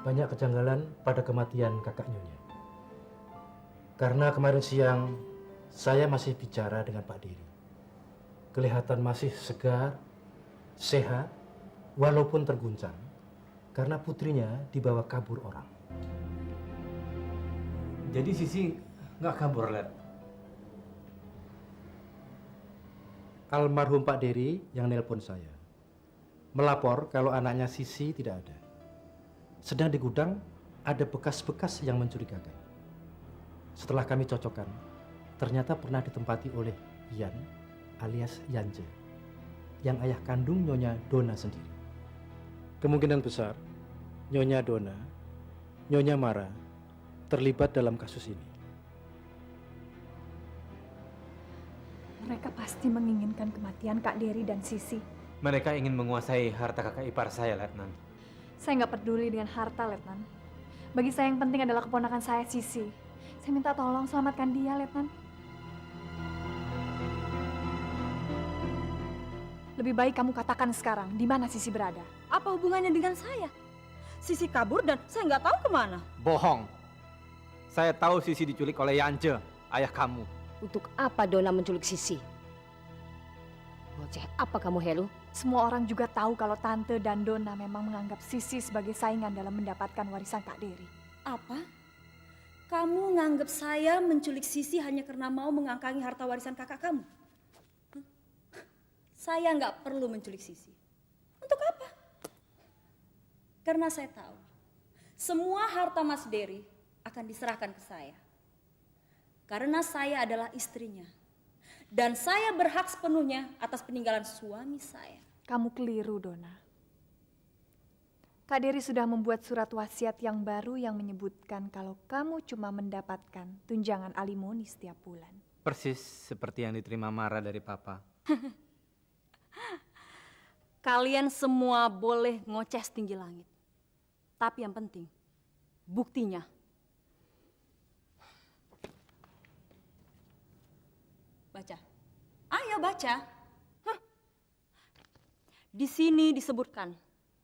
banyak kejanggalan pada kematian kakak Nyonya. Karena kemarin siang saya masih bicara dengan Pak Diri. Kelihatan masih segar, sehat, walaupun terguncang karena putrinya dibawa kabur orang. Jadi Sisi nggak kabur, Let? Almarhum Pak Diri yang nelpon saya. Melapor kalau anaknya Sisi tidak ada. Sedang di gudang ada bekas-bekas yang mencurigakan. Setelah kami cocokkan, ternyata pernah ditempati oleh Yan alias Yanje, yang ayah kandung Nyonya Dona sendiri. Kemungkinan besar, Nyonya Dona, Nyonya Mara, terlibat dalam kasus ini. Mereka pasti menginginkan kematian Kak Dery dan Sisi. Mereka ingin menguasai harta kakak ipar saya, Letnan. Saya nggak peduli dengan harta, Letnan. Bagi saya yang penting adalah keponakan saya, Sisi. Saya minta tolong selamatkan dia, Letnan. Lebih baik kamu katakan sekarang di mana Sisi berada. Apa hubungannya dengan saya? Sisi kabur dan saya nggak tahu kemana. Bohong. Saya tahu Sisi diculik oleh Yance, ayah kamu. Untuk apa Dona menculik Sisi? Bocah apa kamu, Helu? Semua orang juga tahu kalau Tante dan Dona memang menganggap Sisi sebagai saingan dalam mendapatkan warisan Kak Dery. Apa? Kamu nganggap saya menculik Sisi hanya karena mau mengangkangi harta warisan kakak kamu? Hah? Saya nggak perlu menculik Sisi. Untuk apa? Karena saya tahu semua harta Mas Dery akan diserahkan ke saya. Karena saya adalah istrinya. Dan saya berhak sepenuhnya atas peninggalan suami saya. Kamu keliru, Dona. Kak Dery sudah membuat surat wasiat yang baru yang menyebutkan kalau kamu cuma mendapatkan tunjangan alimoni setiap bulan. Persis seperti yang diterima Mara dari Papa. Kalian semua boleh ngoceh setinggi langit. Tapi yang penting, buktinya. Baca. Ayo baca. Hah. Di sini disebutkan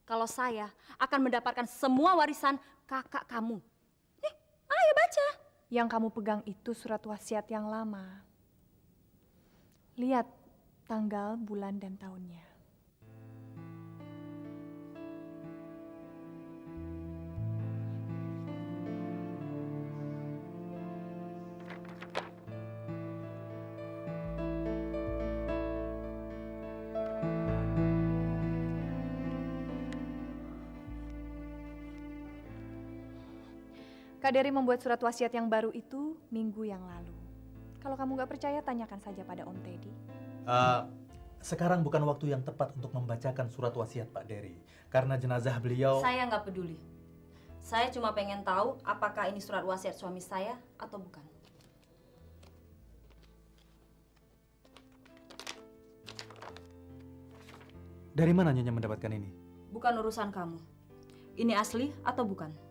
kalau saya akan mendapatkan semua warisan kakak kamu. Nih, ayo baca. Yang kamu pegang itu surat wasiat yang lama. Lihat tanggal, bulan, dan tahunnya. Kak Dery membuat surat wasiat yang baru itu minggu yang lalu. Kalau kamu nggak percaya, tanyakan saja pada Om Teddy. Sekarang bukan waktu yang tepat untuk membacakan surat wasiat Pak Dery. Karena jenazah beliau... Saya nggak peduli. Saya cuma pengen tahu apakah ini surat wasiat suami saya atau bukan. Dari mana Nyonya mendapatkan ini? Bukan urusan kamu. Ini asli atau bukan?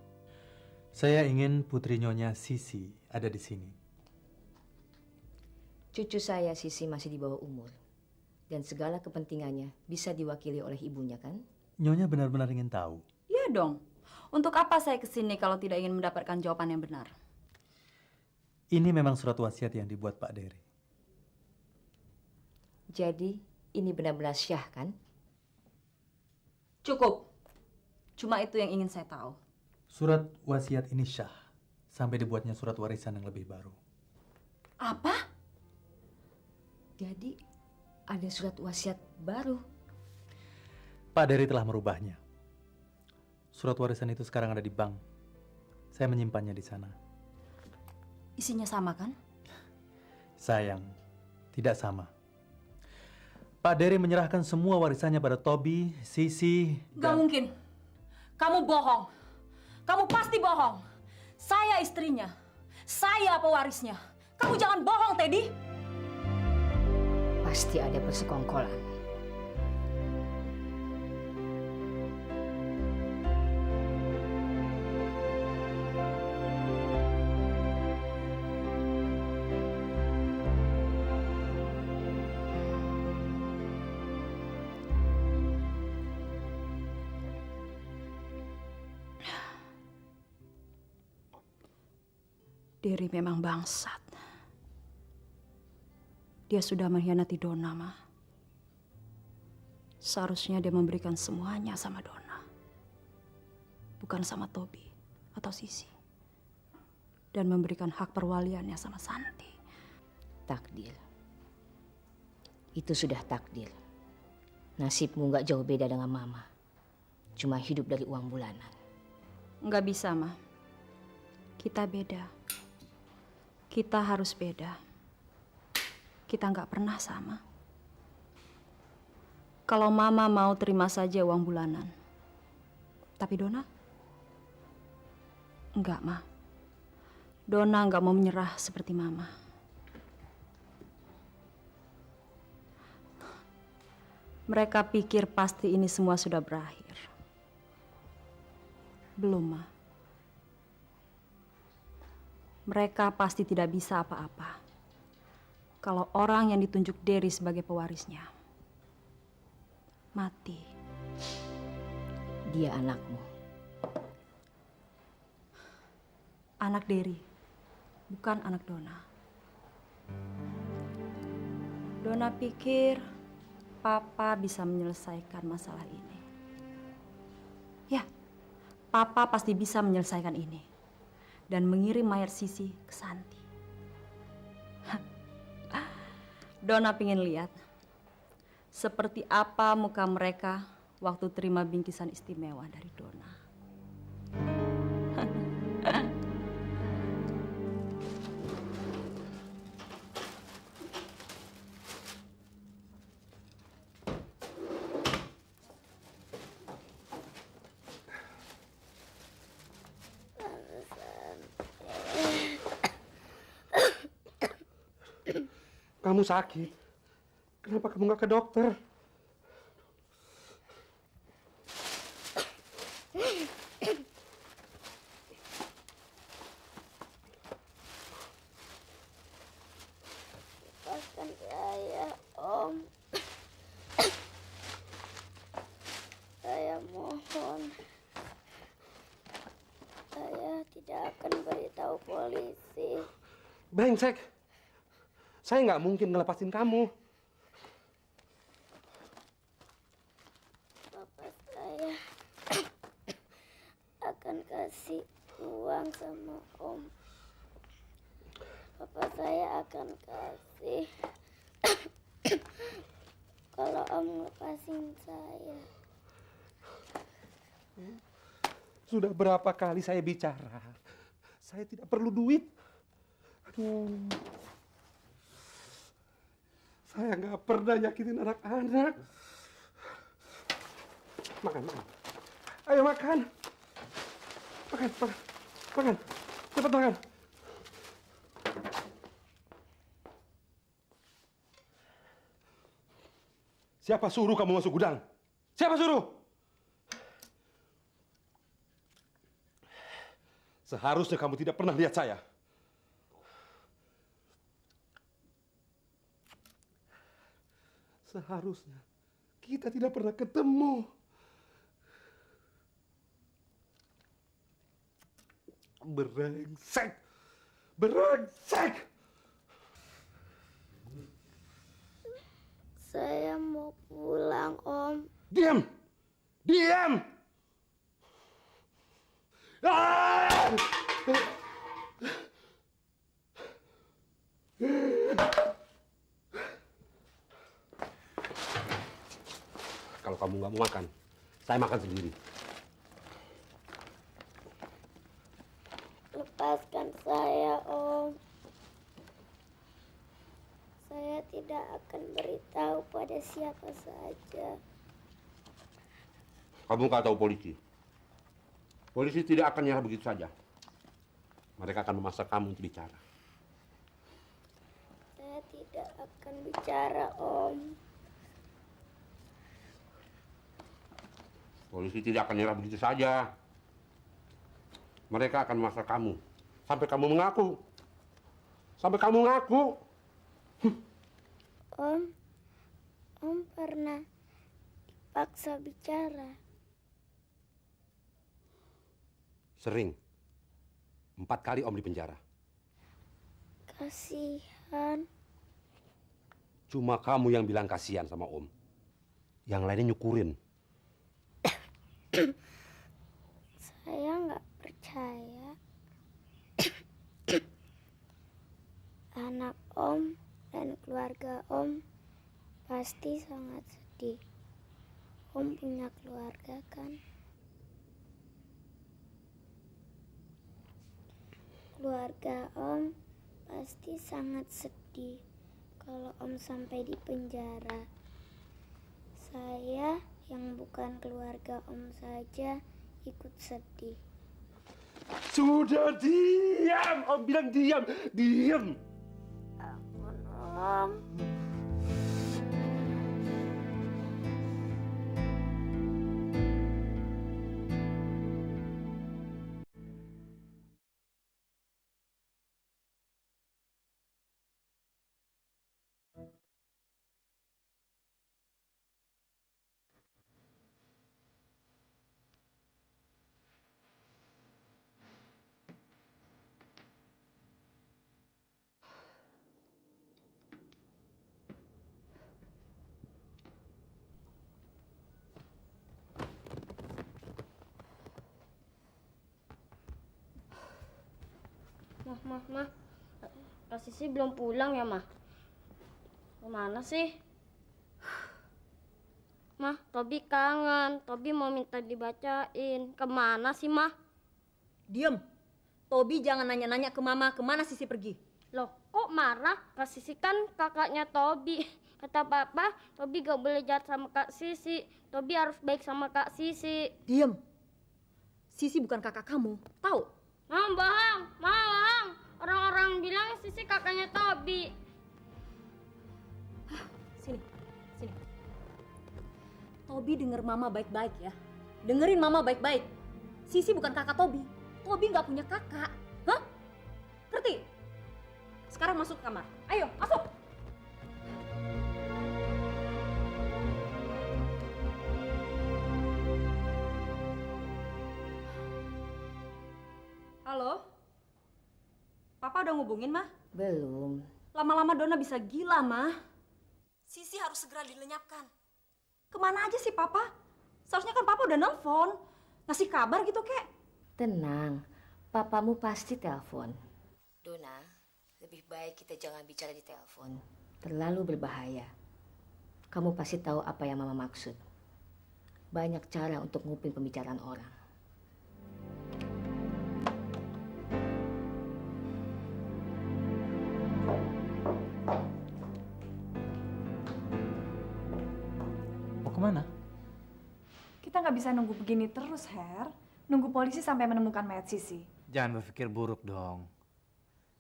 Saya ingin putri Nyonya Sisi ada di sini. Cucu saya Sisi masih di bawah umur. Dan segala kepentingannya bisa diwakili oleh ibunya, kan? Nyonya benar-benar ingin tahu. Iya dong. Untuk apa saya kesini kalau tidak ingin mendapatkan jawaban yang benar? Ini memang surat wasiat yang dibuat Pak Dery. Jadi ini benar-benar syah, kan? Cukup. Cuma itu yang ingin saya tahu. Surat wasiat ini syah sampai dibuatnya surat warisan yang lebih baru. Apa? Jadi ada surat wasiat baru. Pak Dery telah merubahnya. Surat warisan itu sekarang ada di bank. Saya menyimpannya di sana. Isinya sama kan? Sayang, tidak sama. Pak Dery menyerahkan semua warisannya pada Toby, Sisi, Gak mungkin. Kamu bohong. Kamu pasti bohong. Saya istrinya. Saya pewarisnya. Kamu jangan bohong, Teddy. Pasti ada persekongkolan. Dery memang bangsat. Dia sudah mengkhianati Donna, Ma. Seharusnya dia memberikan semuanya sama Donna. Bukan sama Toby atau Sisi. Dan memberikan hak perwaliannya sama Santi. Takdir. Itu sudah takdir. Nasibmu nggak jauh beda dengan Mama. Cuma hidup dari uang bulanan. Nggak bisa, Ma. Kita beda. Kita harus beda. Kita nggak pernah sama. Kalau Mama mau terima saja uang bulanan. Tapi Donna? Enggak, Ma. Donna nggak mau menyerah seperti Mama. Mereka pikir pasti ini semua sudah berakhir. Belum, Ma. Mereka pasti tidak bisa apa-apa kalau orang yang ditunjuk Dery sebagai pewarisnya mati. Dia anakmu. Anak Dery, bukan anak Donna. Donna pikir Papa bisa menyelesaikan masalah ini. Ya, Papa pasti bisa menyelesaikan ini dan mengirim mayat Sisi ke Santi. Donna pingin lihat seperti apa muka mereka waktu terima bingkisan istimewa dari Donna. Kamu sakit. Kenapa kamu nggak ke dokter? Lepaskan saya, Om. Saya mohon. Saya tidak akan beritahu polisi. Brengsek. Saya nggak mungkin ngelepasin kamu. Bapak saya akan kasih uang sama Om. Bapak saya akan kasih kalau Om lepasin saya. Sudah berapa kali saya bicara. Saya tidak perlu duit. Aduh. Saya nggak pernah nyakitin anak-anak. Makan, makan. Ayo makan. Makan, makan. Makan. Cepat makan. Siapa suruh kamu masuk gudang? Siapa suruh? Seharusnya kamu tidak pernah lihat saya. Seharusnya kita tidak pernah ketemu. Brengsek! Brengsek! Saya mau pulang, Om. Diam! Diam! Ah! Kalau kamu nggak mau makan, saya makan sendiri. Lepaskan saya, Om. Saya tidak akan beritahu pada siapa saja. Kamu nggak tahu polisi. Polisi tidak akan nyerah begitu saja. Mereka akan memaksa kamu untuk bicara. Saya tidak akan bicara, Om. Polisi tidak akan nyerah begitu saja. Mereka akan memaksa kamu. Sampai kamu mengaku. Sampai kamu mengaku. Om pernah dipaksa bicara. Sering. 4 kali Om di penjara. Kasihan. Cuma kamu yang bilang kasihan sama Om. Yang lainnya nyukurin. Saya nggak percaya. Anak Om dan keluarga Om pasti sangat sedih. Om punya keluarga kan? Keluarga Om pasti sangat sedih kalau Om sampai di penjara. Saya yang bukan keluarga Om saja ikut sedih. Sudah diam! Om bilang diam! Diam! Ampun Om. Mah, Kak Sisi belum pulang ya, Mah? Kemana sih? Mah, Tobi kangen. Tobi mau minta dibacain. Kemana sih, Mah? Diem. Tobi jangan nanya-nanya ke Mama kemana Sisi pergi. Loh, kok marah? Kak Sisi kan kakaknya Tobi. Kata Papa, Tobi gak boleh jahat sama Kak Sisi. Tobi harus baik sama Kak Sisi. Diem. Sisi bukan kakak kamu, tahu? Bang. Orang-orang bilang Sisi kakaknya Tobi. Sini. Tobi denger Mama baik-baik ya. Dengerin Mama baik-baik. Sisi bukan kakak Tobi. Tobi nggak punya kakak. Hah? Ngerti? Sekarang masuk ke kamar. Ayo, masuk. Halo? Papa udah ngubungin, Mah? Belum. Lama-lama Dona bisa gila, Mah. Sisi harus segera dilenyapkan. Kemana aja sih, Papa? Seharusnya kan Papa udah nelfon. Ngasih kabar gitu, kek. Tenang, papamu pasti telepon. Dona, lebih baik kita jangan bicara di telepon. Terlalu berbahaya. Kamu pasti tahu apa yang Mama maksud. Banyak cara untuk nguping pembicaraan orang. Mau kemana? Kita nggak bisa nunggu begini terus, Her. Nunggu polisi sampai menemukan mayat Sisi. Jangan berpikir buruk dong.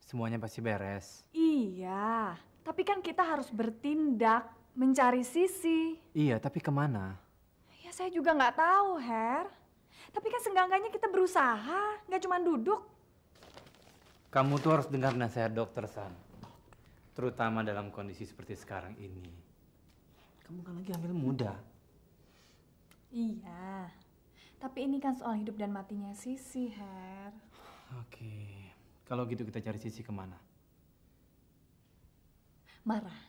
Semuanya pasti beres. Iya, tapi kan kita harus bertindak mencari Sisi. Iya, tapi kemana? Ya saya juga nggak tahu, Her. Tapi kan seenggak-enggaknya kita berusaha, nggak cuma duduk. Kamu tuh harus dengar nasihat dokter, San. Terutama dalam kondisi seperti sekarang ini. Kamu kan lagi hamil muda. Iya, tapi ini kan soal hidup dan matinya Sisi, Her. Oke, kalau gitu kita cari Sisi kemana? Marah.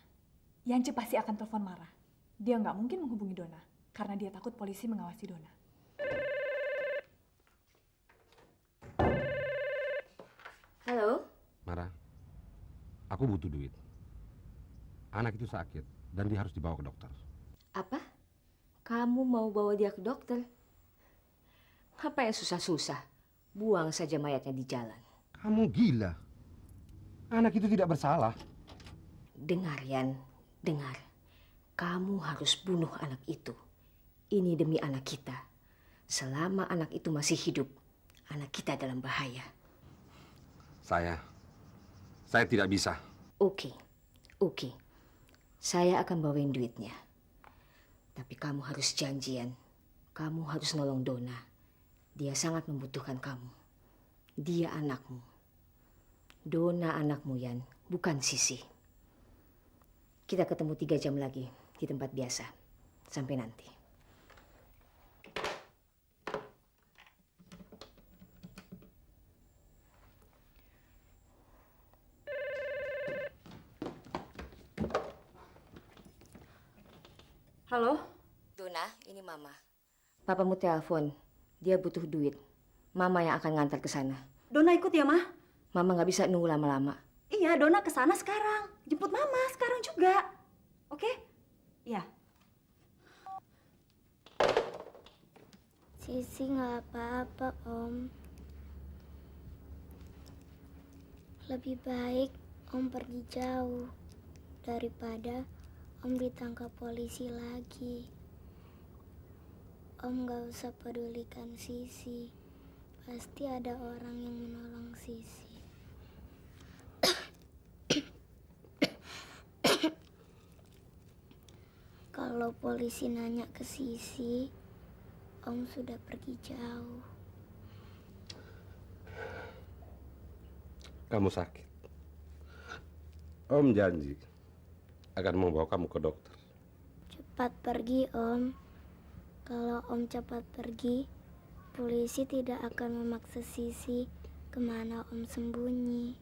Yance pasti akan telepon Marah. Dia nggak mungkin menghubungi Dona, karena dia takut polisi mengawasi Dona. Halo? Mara, aku butuh duit. Anak itu sakit dan dia harus dibawa ke dokter. Apa? Kamu mau bawa dia ke dokter? Apa yang susah-susah? Buang saja mayatnya di jalan. Kamu gila. Anak itu tidak bersalah. Dengar, Yan. Dengar. Kamu harus bunuh anak itu. Ini demi anak kita. Selama anak itu masih hidup, anak kita dalam bahaya. Saya tidak bisa. Oke. Saya akan bawain duitnya. Tapi kamu harus janjian. Kamu harus nolong Dona. Dia sangat membutuhkan kamu. Dia anakmu. Dona anakmu, Yan. Bukan Sisi. Kita ketemu 3 jam lagi di tempat biasa. Sampai nanti. Halo? Dona, ini Mama. Papamu telepon. Dia butuh duit. Mama yang akan ngantar ke sana. Dona ikut ya, Mah? Mama nggak bisa nunggu lama-lama. Iya, Dona ke sana sekarang. Jemput Mama sekarang juga. Oke? Iya. Sisi nggak apa-apa, Om. Lebih baik Om pergi jauh daripada Om ditangkap polisi lagi. Om gak usah pedulikan Sisi. Pasti ada orang yang menolong Sisi. Kalau polisi nanya ke Sisi, Om sudah pergi jauh. Kamu sakit. Om janji akan membawa kamu ke dokter. Cepat pergi, Om. Kalau Om cepat pergi, polisi tidak akan memaksa Sisi kemana Om sembunyi.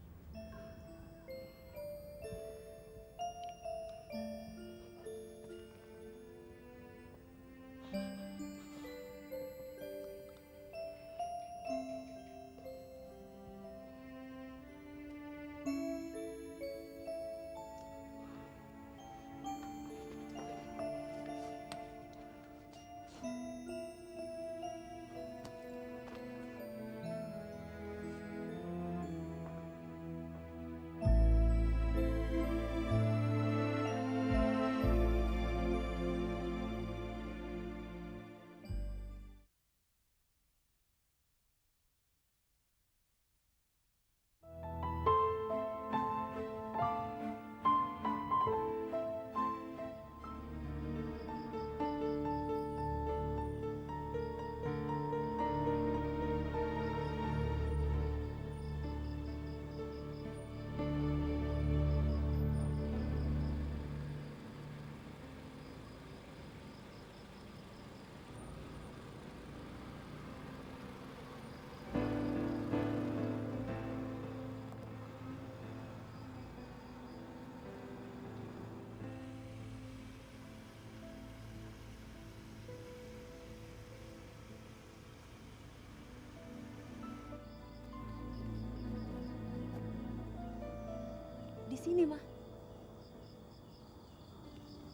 Di sini, Mah.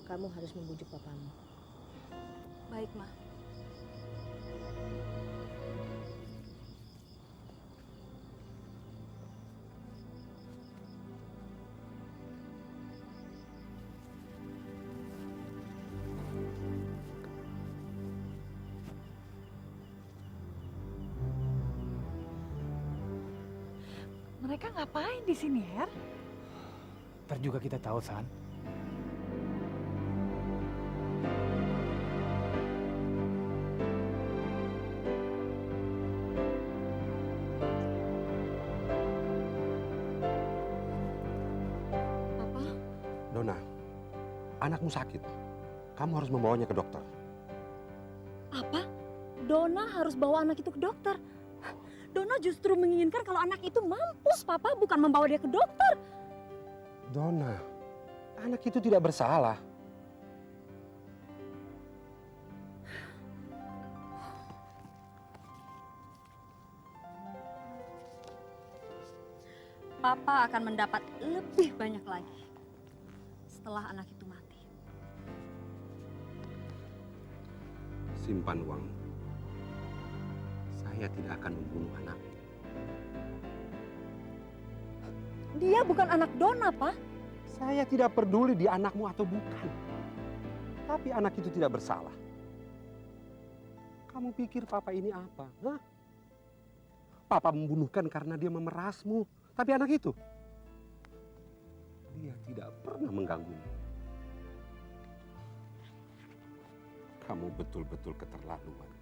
Kamu harus membujuk papamu. Baik, Mah. Mereka ngapain di sini, Her? Ntar juga kita tahu, San. Papa, Dona, anakmu sakit. Kamu harus membawanya ke dokter. Apa? Dona harus bawa anak itu ke dokter. Dona justru menginginkan kalau anak itu mampus, Papa, bukan membawa dia ke dokter. Dona, anak itu tidak bersalah. Papa akan mendapat lebih banyak lagi setelah anak itu mati. Simpan uang. Saya tidak akan membunuh anak. Dia bukan anak Dona, Pak. Saya tidak peduli dia anakmu atau bukan. Tapi anak itu tidak bersalah. Kamu pikir papa ini apa? Hah? Papa membunuhkan karena dia memerasmu. Tapi anak itu, dia tidak pernah mengganggumu. Kamu betul-betul keterlaluan.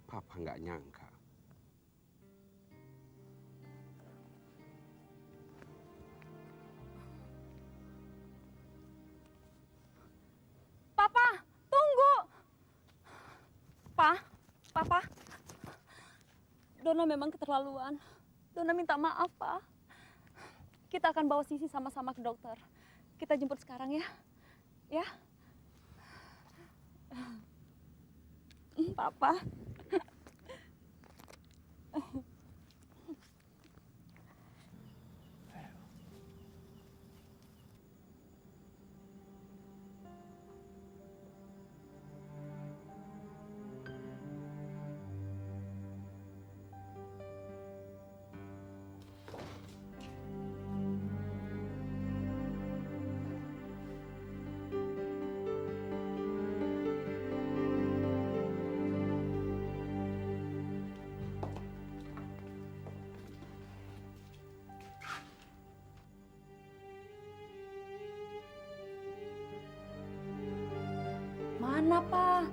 Papa nggak nyangka. Papa, tunggu. Papa. Dona memang keterlaluan. Dona minta maaf, Pak. Kita akan bawa Sisi sama-sama ke dokter. Kita jemput sekarang ya. Ya. Papa. Mana, Pak?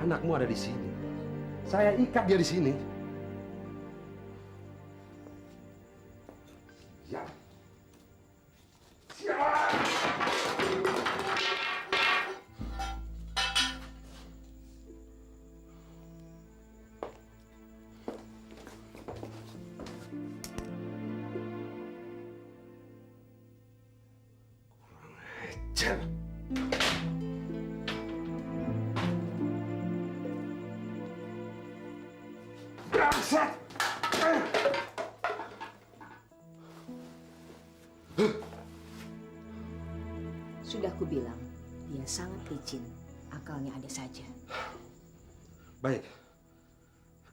Anakmu ada di sini. Saya ikat dia di sini. Ya. Kurang ajar. Bangsat! Sudah kubilang, dia sangat licin. Akalnya ada saja. Baik.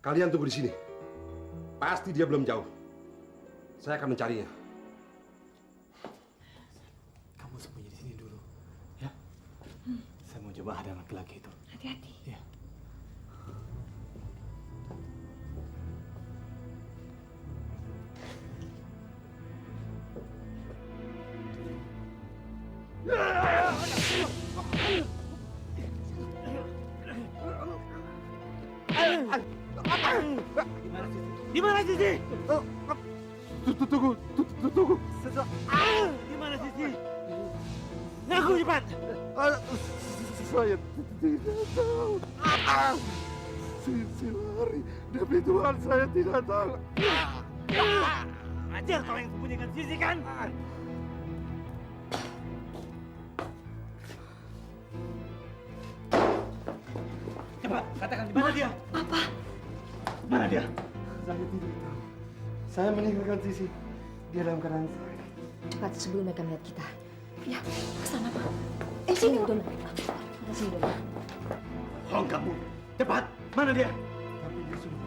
Kalian tunggu di sini. Pasti dia belum jauh. Saya akan mencarinya. Kamu sembunyi di sini dulu, ya. Saya mau coba hadang laki-laki itu. Hati-hati. Ya. Di mana Sisi? Tunggu. Di mana Sisi? Ngaku cepat. Saya tidak tahu. Sisi lari. Demi Tuhan saya tidak tahu. Ajar kau yang sembunyikan Sisi kan? Cepat, katakan di mana dia? Apa? Mana dia? Saya tidak tahu. Saya meninggalkan Sisi. Dia dalam keadaan sakit. Cepat sebelum mereka melihat kita. Ya, ke sana, Pak. Sini, Dona. Sini, Dona. Tolong kamu. Cepat. Mana dia? Tapi dia sudah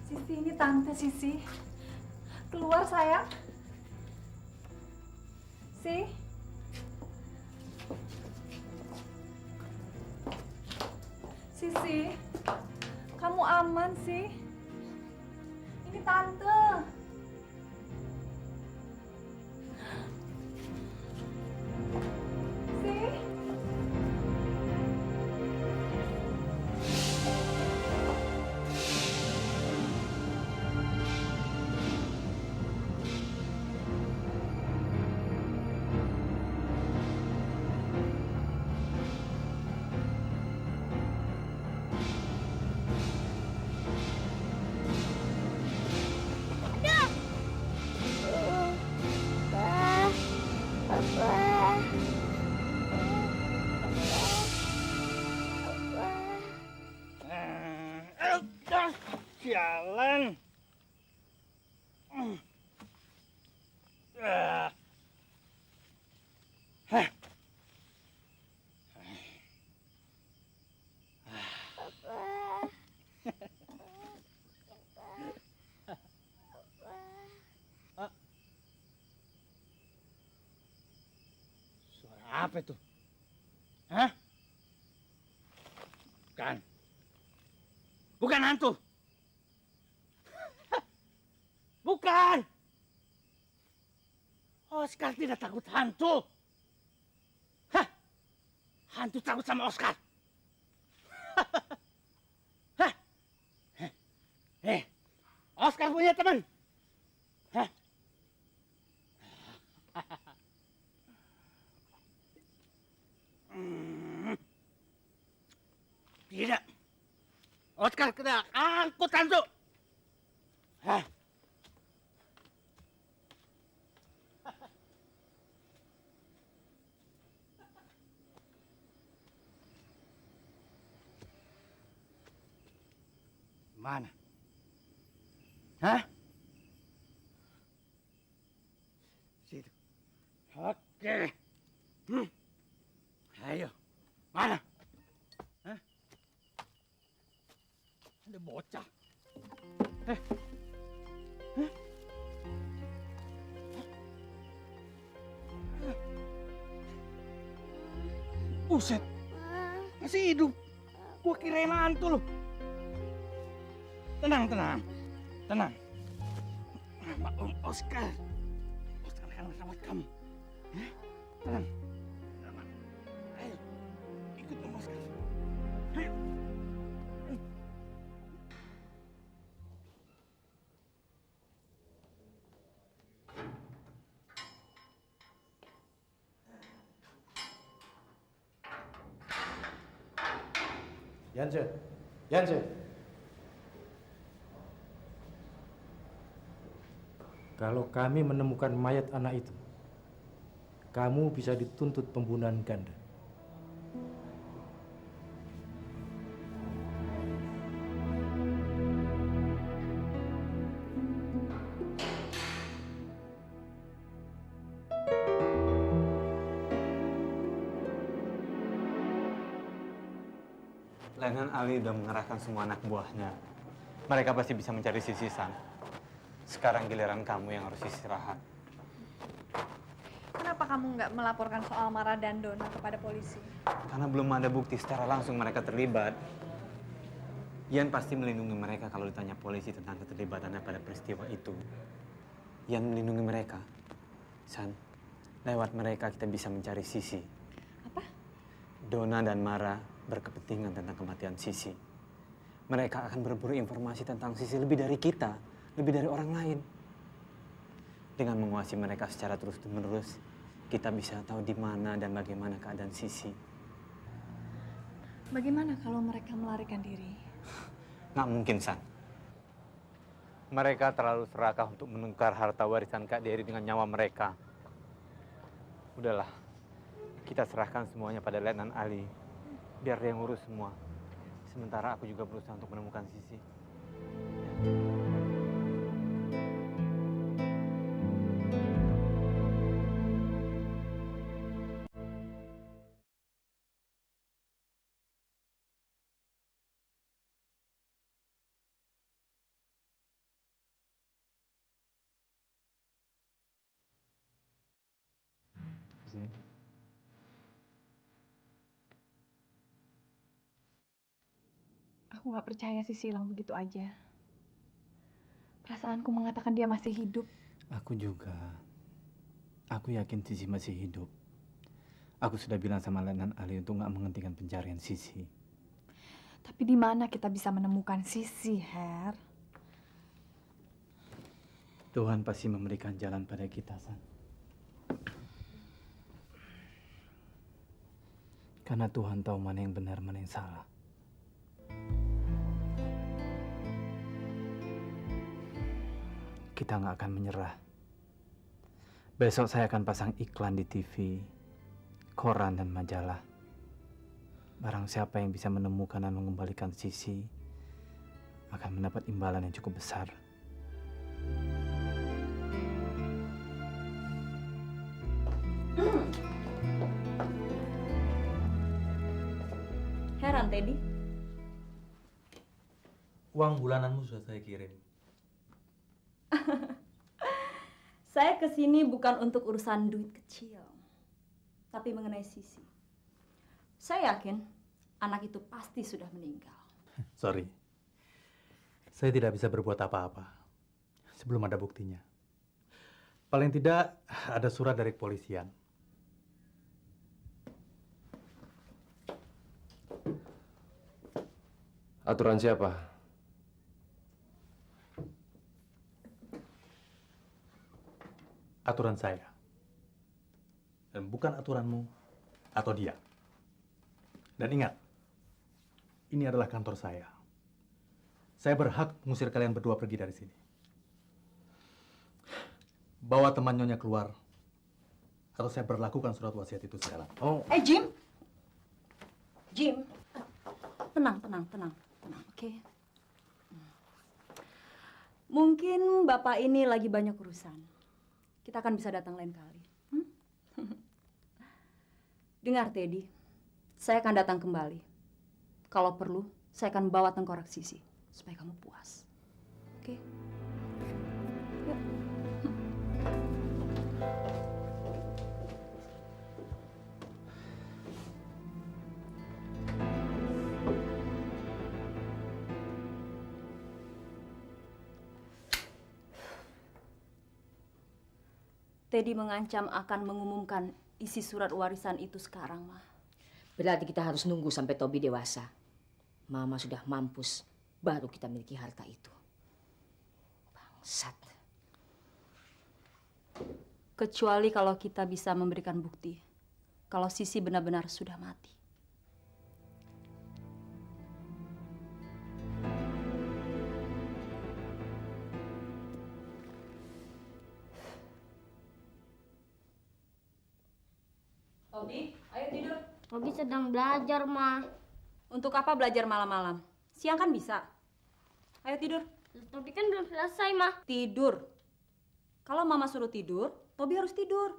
Sisi, ini Tante Sisi. Keluar, sayang. Sisi, kamu aman sih? Ini Tante. Sialan. Suara apa itu? Hah? Bukan. Bukan hantu. Bukan. Oscar tidak takut hantu. Hah? Hantu takut sama Oscar. Oscar punya teman. Hah? Tidak. Oscar kena angkutan tuh. Hah? Mana? Hah? Situ. Oke. Ayo. Mana? Hah? Ada bocah. Hah? Buset. Masih hidup. Gua kirain hantu loh. Tenang, tenang. Tenang. Nama Om Oscar. Oscar akan merawat kamu. Ya? Tenang. Tenang. Ayo. Ikut Om Oscar. Ayo. Yance, Yance. Kalau kami menemukan mayat anak itu, kamu bisa dituntut pembunuhan ganda. Lenan Ali udah mengerahkan semua anak buahnya. Mereka pasti bisa mencari Sisi San. Sekarang giliran kamu yang harus istirahat. Kenapa kamu nggak melaporkan soal Mara dan Dona kepada polisi? Karena belum ada bukti secara langsung mereka terlibat. Ian pasti melindungi mereka kalau ditanya polisi tentang keterlibatannya pada peristiwa itu. Ian melindungi mereka. San, lewat mereka kita bisa mencari Sisi. Apa? Dona dan Mara berkepentingan tentang kematian Sisi. Mereka akan berburu informasi tentang Sisi lebih dari kita, lebih dari orang lain. Dengan menguasai mereka secara terus-menerus, kita bisa tahu di mana dan bagaimana keadaan Sisi. Bagaimana kalau mereka melarikan diri? Nggak mungkin, San. Mereka terlalu serakah untuk menukar harta warisan Kak Dery dengan nyawa mereka. Udahlah, kita serahkan semuanya pada Letnan Ali. Biar dia ngurus semua. Sementara aku juga berusaha untuk menemukan Sisi. Aku nggak percaya Sisi hilang begitu aja. Perasaanku mengatakan dia masih hidup. Aku juga. Aku yakin Sisi masih hidup. Aku sudah bilang sama Letnan Ali untuk nggak menghentikan pencarian Sisi. Tapi di mana kita bisa menemukan Sisi, Her? Tuhan pasti memberikan jalan pada kita, San. Karena Tuhan tahu mana yang benar, mana yang salah. Kita nggak akan menyerah. Besok saya akan pasang iklan di TV, koran, dan majalah. Barang siapa yang bisa menemukan dan mengembalikan Sisi akan mendapat imbalan yang cukup besar. Heran, Teddy. Uang bulananmu sudah saya kirim. Saya kesini bukan untuk urusan duit kecil, tapi mengenai Sisi. Saya yakin anak itu pasti sudah meninggal. Sorry. Saya tidak bisa berbuat apa-apa sebelum ada buktinya. Paling tidak ada surat dari kepolisian. Aturan siapa? aturan saya. Dan bukan aturanmu atau dia. Dan ingat, ini adalah kantor saya. Saya berhak mengusir kalian berdua pergi dari sini. Bawa teman Nyonya keluar, atau saya berlakukan surat wasiat itu sekarang. Oh, Jim. Jim. Tenang, oke? Mungkin Bapak ini lagi banyak urusan. Kita akan bisa datang lain kali. Dengar, Teddy. Saya akan datang kembali. Kalau perlu, saya akan bawa tengkorak Sisi supaya kamu puas. Oke? Yuk. Teddy mengancam akan mengumumkan isi surat warisan itu sekarang, Ma. Berarti kita harus nunggu sampai Tobi dewasa. Mama sudah mampus, baru kita miliki harta itu. Bangsat. Kecuali kalau kita bisa memberikan bukti kalau Sisi benar-benar sudah mati. Tobi, ayo tidur. Tobi sedang belajar, Ma. Untuk apa belajar malam-malam? Siang kan bisa. Ayo tidur. Tobi kan belum selesai, Ma. Tidur. Kalau Mama suruh tidur, Tobi harus tidur.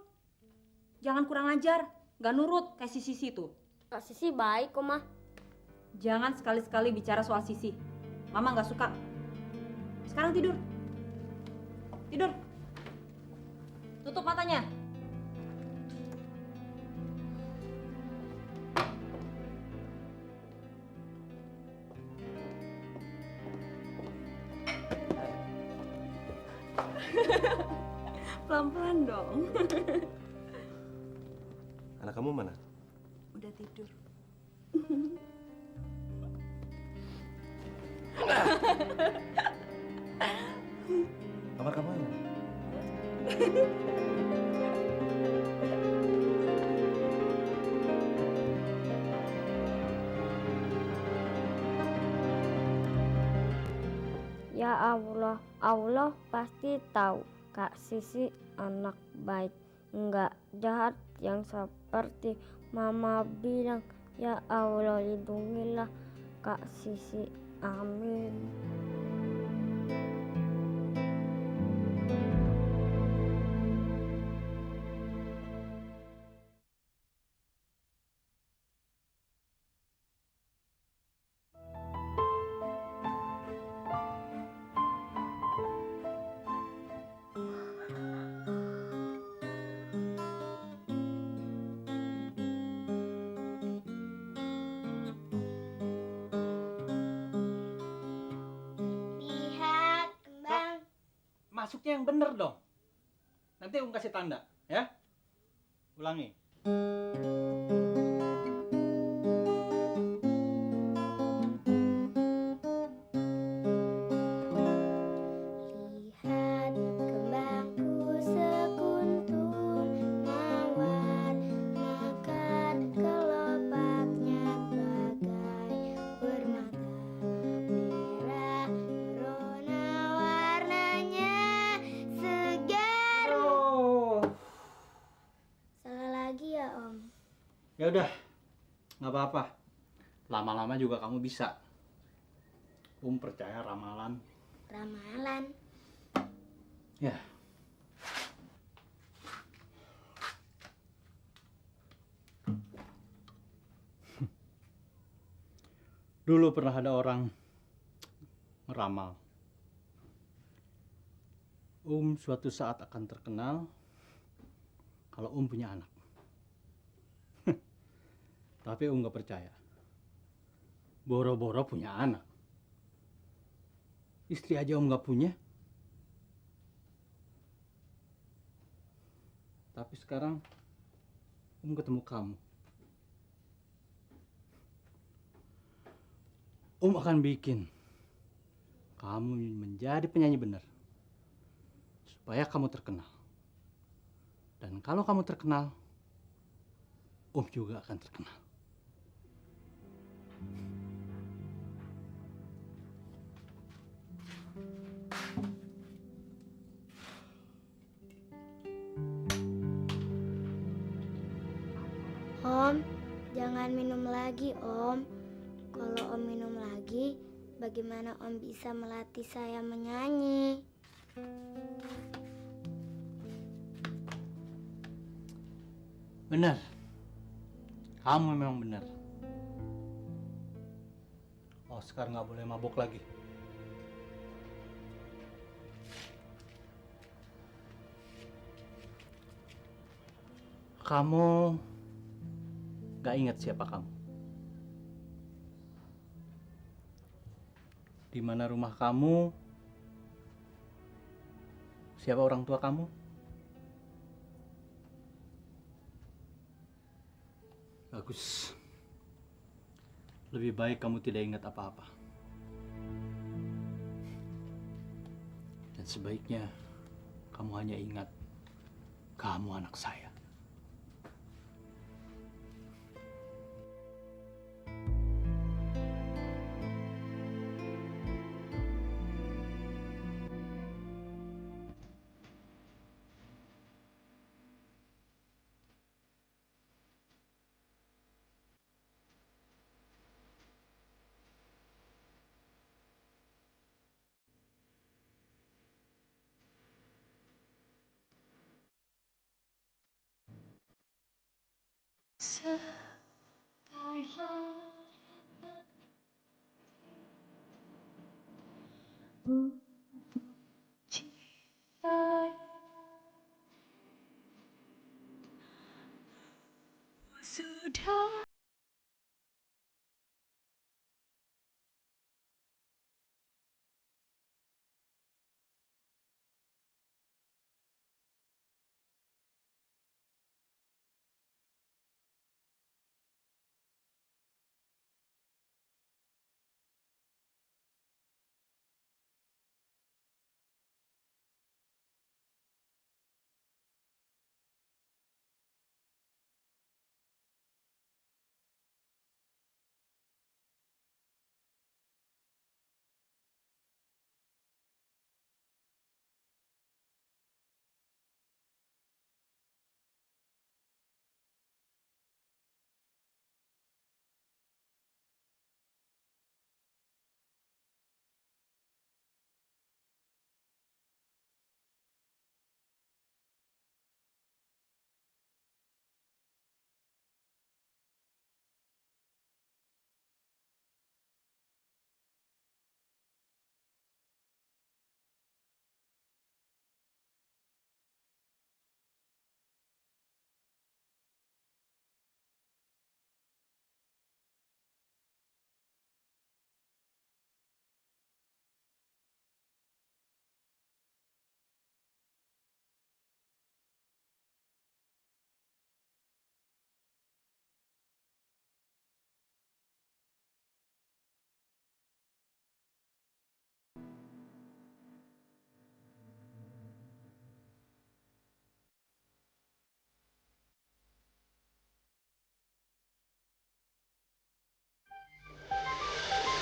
Jangan kurang ajar. Gak nurut kayak si Sisi tuh. Kak Sisi baik kok, Ma. Jangan sekali-sekali bicara soal Sisi. Mama gak suka. Sekarang tidur. Tidur. Tutup matanya. Pelan-pelan dong. Anak kamu mana? Udah tidur. Kamar kamu mana? Ya Allah, Allah pasti tahu Kak Sisi anak baik, enggak jahat yang seperti Mama bilang. Ya Allah, lindungilah Kak Sisi. Amin. Lihat kembang. Masuknya yang bener dong. Nanti Om kasih tanda, ya. Ulangi. Lihat kembangku sekuntum mawar, makan kelopaknya bagai permata merah, rona warnanya segar. Salah lagi ya, Om? Ya udah, nggak apa-apa. Lama-lama juga kamu bisa. Om percaya ramalan. Ramalan. Ya. Dulu pernah ada orang ngeramal. Suatu saat akan terkenal kalau punya anak. Tapi nggak percaya. Boro-boro punya anak. Istri aja nggak punya. Tapi sekarang ketemu kamu. Akan bikin kamu menjadi penyanyi benar. Supaya kamu terkenal. Dan kalau kamu terkenal, Om juga akan terkenal. Om, jangan minum lagi, Om. Kalau Om minum lagi, bagaimana Om bisa melatih saya menyanyi? Benar. Kamu memang benar. Oscar nggak boleh mabuk lagi. Kamu nggak ingat siapa kamu? Di mana rumah kamu? Siapa orang tua kamu? Bagus. Lebih baik kamu tidak ingat apa-apa. Dan sebaiknya kamu hanya ingat kamu anak saya. Sudah.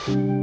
Thank you.